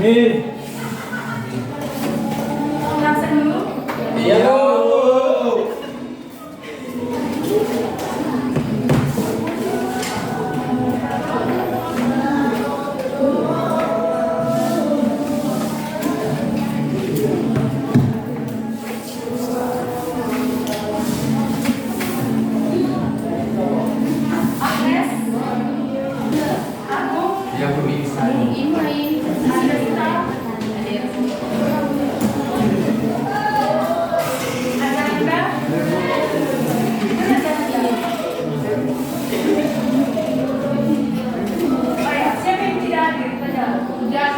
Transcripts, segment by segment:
Langsung dulu. Iya. Agnes. Aku. Yang pemirsa. Ini. Ada kita. Ada Anda. Oh ya, siapa yang tidak hadir? Saja. Sudah.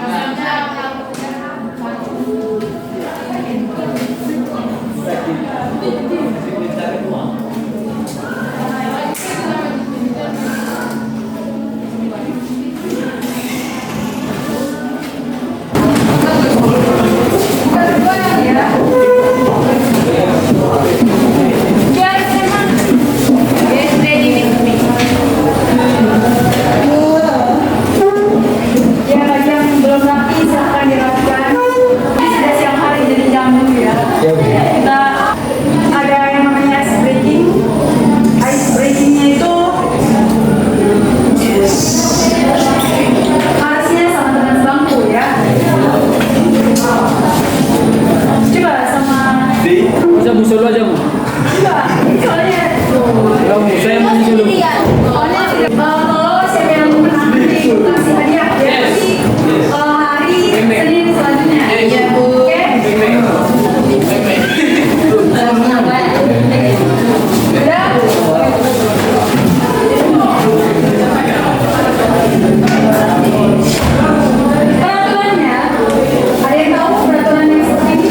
Ya, yang belum rapi silahkan dirapikan. Ini sudah siang hari jadi jamu ya. Kita ada yang namanya ice breaking. Ice breakingnya itu harusnya sama dengan bangku ya. Coba sama. Bisa Bu solo aja Bu. Coba. Soalnya. Ya Bu, saya mau solo. Soalnya kalau siapa yang menang dikasih hadiah ya. Nanti hari Senin selanjutnya. Iya Bu. Oke. Peraturannya, ada yang tahu peraturan yang seperti ini?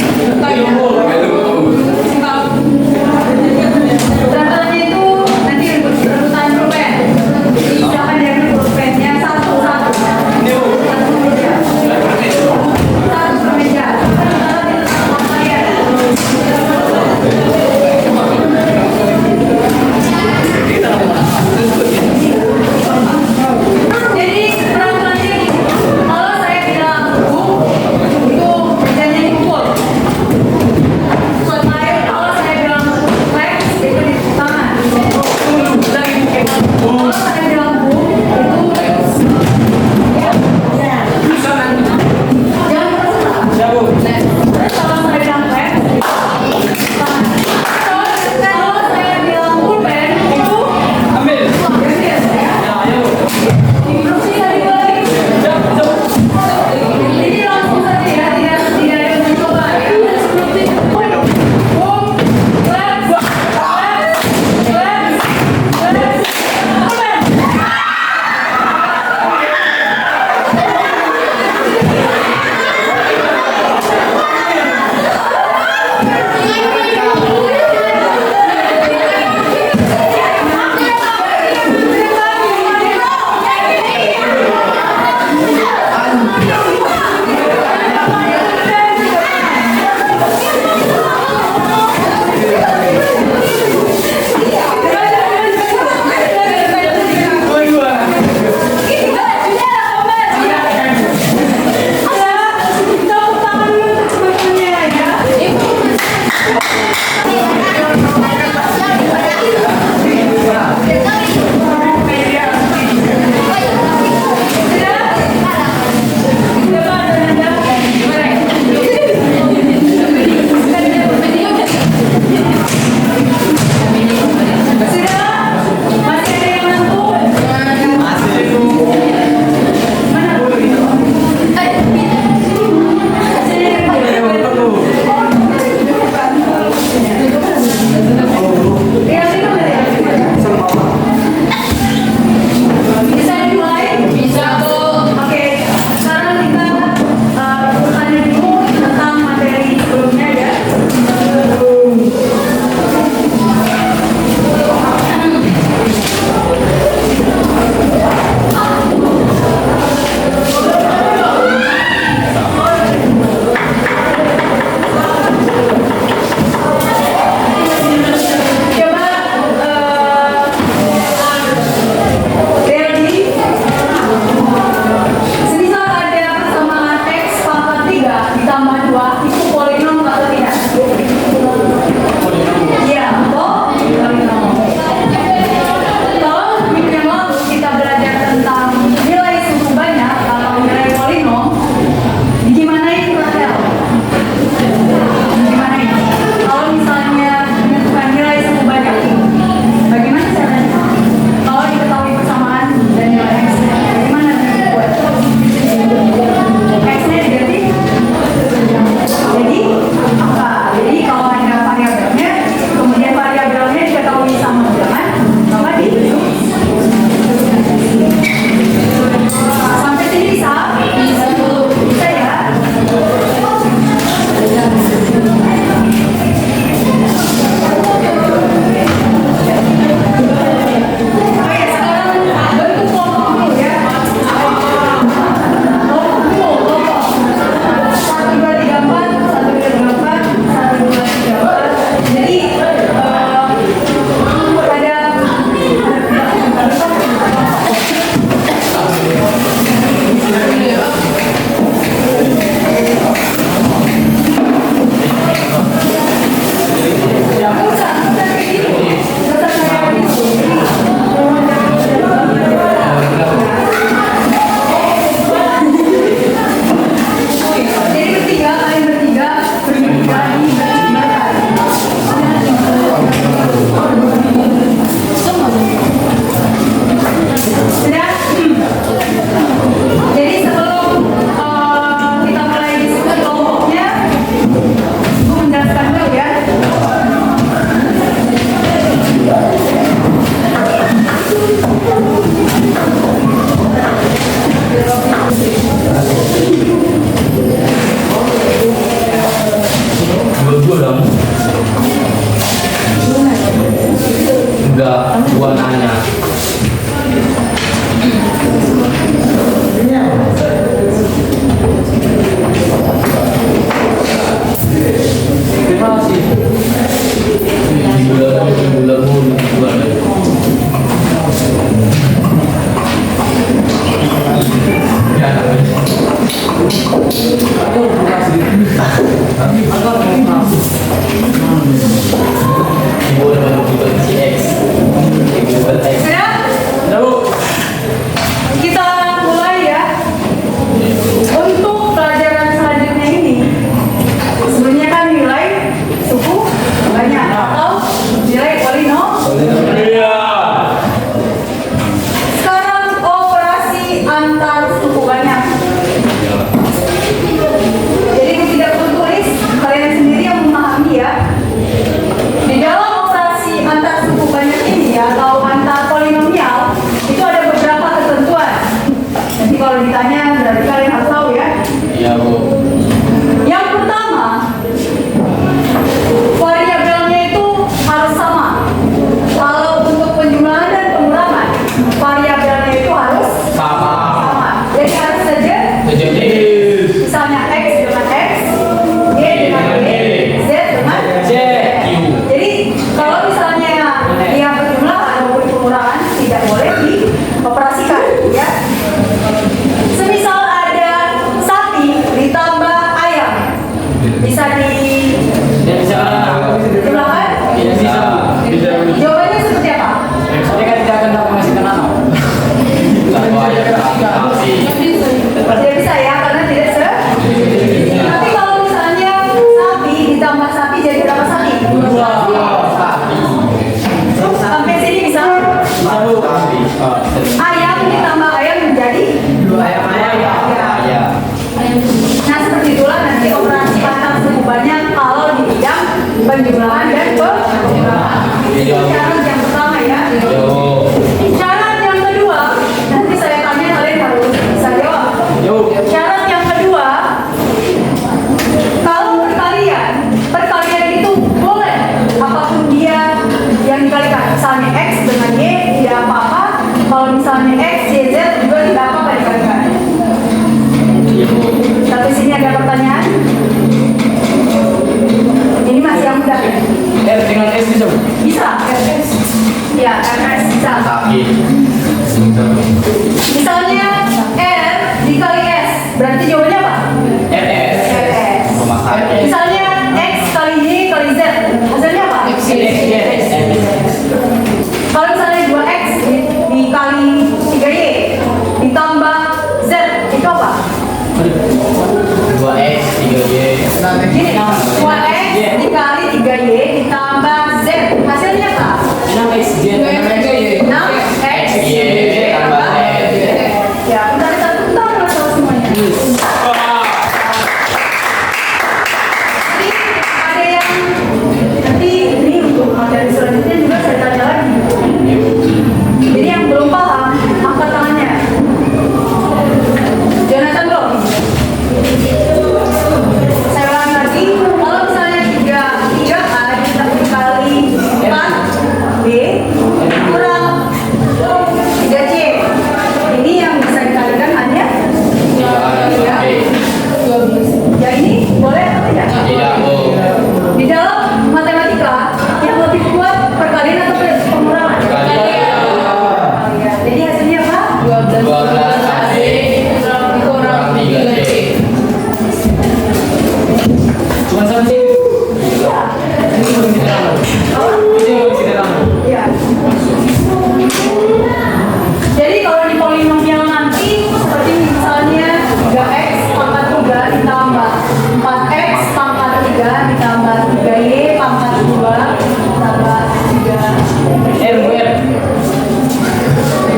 Peraturannya itu nanti berurutan rupanya. penjelasan dan ini syarat yang pertama ya. Syarat yang kedua, nanti saya tanya kalian harus bisa jawab. Syarat yang kedua, kalau perkalian itu boleh apapun dia yang dikalikan. Misalnya X dengan Y tidak apa-apa. Kalau misalnya X, Y, Z juga tidak apa-apa dikalikan. Tapi sini ada pertanyaan. Ini masih yang mudah ya? R dengan S bisa? Bisa, RS. Ya, RS bisa. Misalnya R dikali S, berarti jawabannya apa? RS. RS. Misalnya X kali Y kali Z, hasilnya apa? Kalau misalnya 2X dikali 3Y ditambah Z, itu apa? 2X 3Y. Gini, 2X dikali 3Y ditambah Z, hasilnya apa? 6XY. 6X Y tambah Z. Ya, bentar masalah semuanya. Jadi ada yang nanti ini untuk materi selanjutnya juga saya tanya lagi. Jadi yang belum paham, angkat tangannya. Jonathan bro. Saya ulangi lagi. Kalau misalnya 3A dikali 4B kurang 3C. Ini yang bisa dikalikan hanya 3. Ya ini boleh atau tidak? Tidak. Di dalam matematika yang lebih kuat perkalian atau pengurangan? Ya, jadi hasilnya apa? 12AC kurang 3C. Cuma sama sih. Ini belum diterang. Ini belum diterang. Ya. Jadi kalau di polinomial nanti seperti misalnya 3x pangkat 3 ditambah 4x pangkat 3 ditambah 3y pangkat 2 ditambah 3. R, R.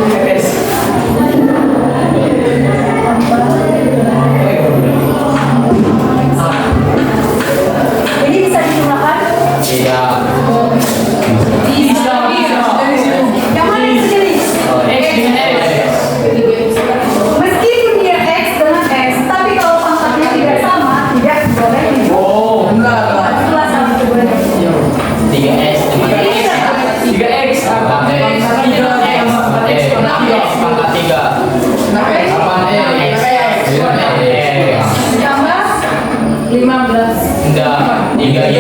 RS. Ini bisa digunakan? Tidak. Bisa. Yang mana yang sejenis? X dengan X. Meskipun dia x dengan x, tapi kalau pangkatnya tidak sama, tidak boleh Oh, enggak. Itulah salah satu boleh. 3X dengan Jadi X. kita 3X. Pangkat X. 6X pangkat 3. 8X. ditambah 15. Enggak. 3Y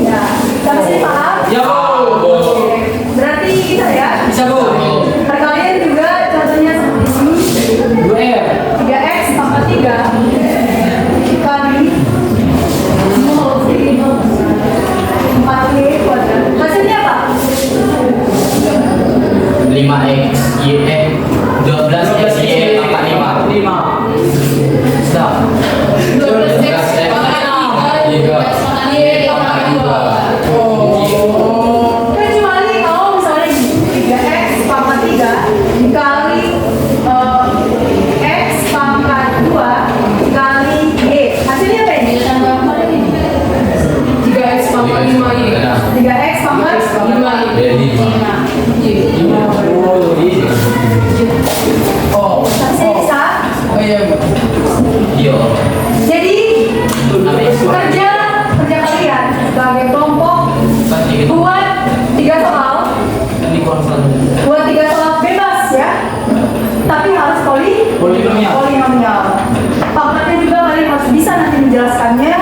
Ya, sampai sini paham? Ya, Bu. Berarti kita ya. Bisa, Bu. Perkalian juga contohnya seperti ini. 2R. 3x pangkat 3 kali 4y kuadrat. Hasilnya apa? 5X Y 12X Y pangkat 5. 5. Stop. 12X pangkat 3. Kecuali kalau misalnya 3x pangkat 3 dikali x pangkat 2 kali y. Hasilnya apa ini? 3x pangkat 5y. 3x pangkat 5y. Jadi 5. Oh. Hasilnya bisa? Oh iya. Iya. Jadi kerja kalian sebagai kelompok buat 3 soal bebas ya, tapi harus polinomial. Paketnya juga kalian harus bisa nanti menjelaskannya,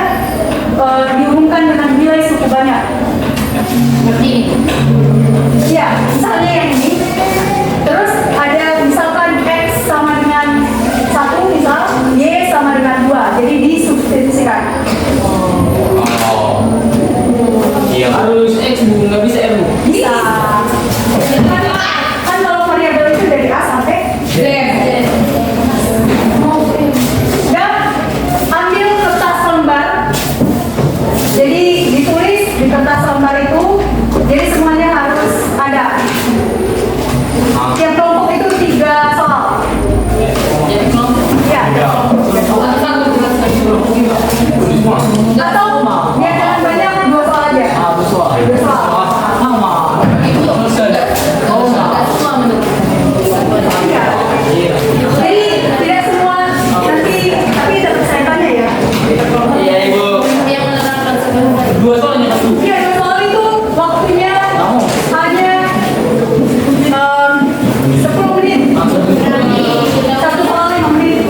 dihubungkan dengan nilai cukup banyak. Ya, misalnya yang ini, terus ada misalkan x sama dengan 1, misal y sama dengan 2, jadi disubstitusikan. Iya. Harus X, Bu. Nggak bisa R, Bu. Bisa. Kan kalau variabel itu dari A sampai Z. Dan ambil kertas lembar. Jadi ditulis di kertas lembar itu. Jadi semuanya harus ada. Tiap kelompok itu 3 soal. Jadi kelompok. Ya. Satu jelaskan kelompok 5. semua. Atau biar jangan banyak 2 soal aja. Ah, betul. 2 soal. Sama. Jadi tidak semua nanti tapi dapat saingannya ya. Iya, Ibu. Dua soalnya satu. Iya 2 soal itu waktunya Kamu. hanya 10 menit. Langsung. Satu soal 5 menit.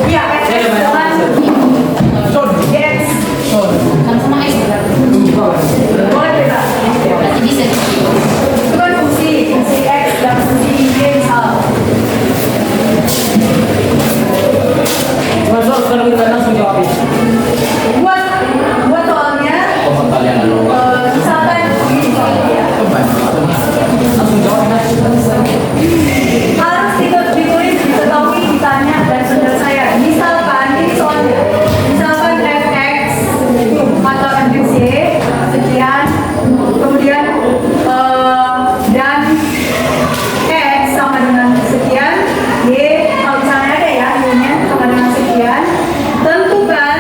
Iya, Saya udah banyak answer. Son. yes. Son. Boleh beda. Itu kan fungsi X dan fungsi Y misal. Mas, sekarang kita langsung jawabin. Buat soalnya Kok kalian dulu? misalkan ini soalnya ya. Langsung jawabin aja. Harus ditulis, diketahui, ditanya dan penyelesaian. Misalkan ini soalnya, misalkan fx atau fx y sekian, kemudian dan x sama dengan sekian, y kalau misalnya ada ya y-nya sama dengan sekian, tentukan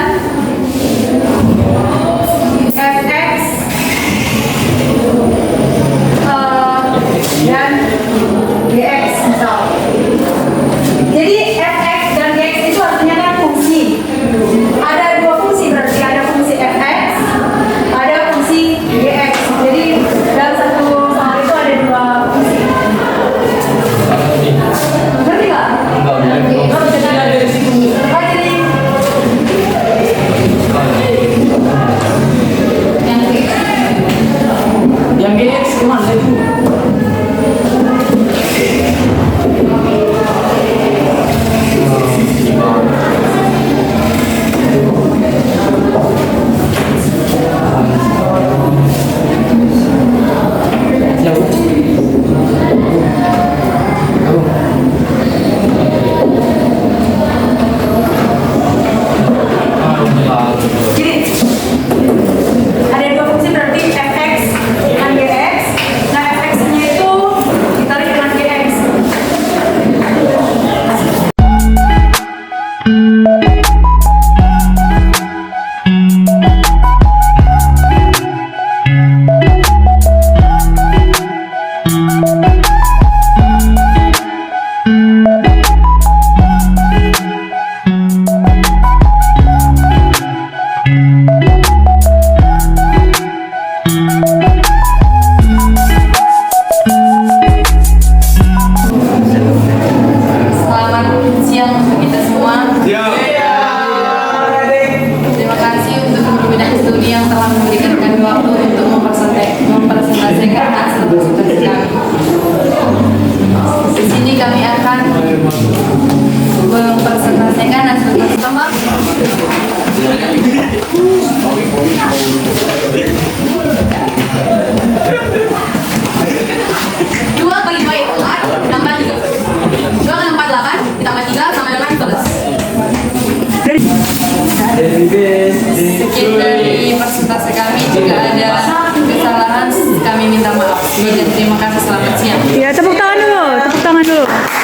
fx dan dx misal. Jadi fx dan dx itu artinya kan fungsi. Ada 2 fungsi berarti ada fungsi fx, ada fungsi dx. Jadi dalam satu soal itu ada 2 fungsi. Ngerti nggak? Enggak, belum. Kan bisa dari situ. Oh, jadi Yang GX kemana itu? Jadi ada 2 fungsi berarti fx dan dx. Nah fx-nya itu ditarik dengan dx. Selamat siang untuk kita semua. Terima kasih untuk guru bidang studi yang telah memberikan kami waktu untuk mempresentasikan hasil presentasi kami. Di sini kami akan mempresentasikan hasil pertama. Dua bagi dua itu tambah 3. 2 kali 48 ditambah 3 sama dengan 11. Sekian dari presentasi kami. Jika ada kesalahan, kami minta maaf. Dan terima kasih. Selamat siang. Ya, tepuk tangan dulu.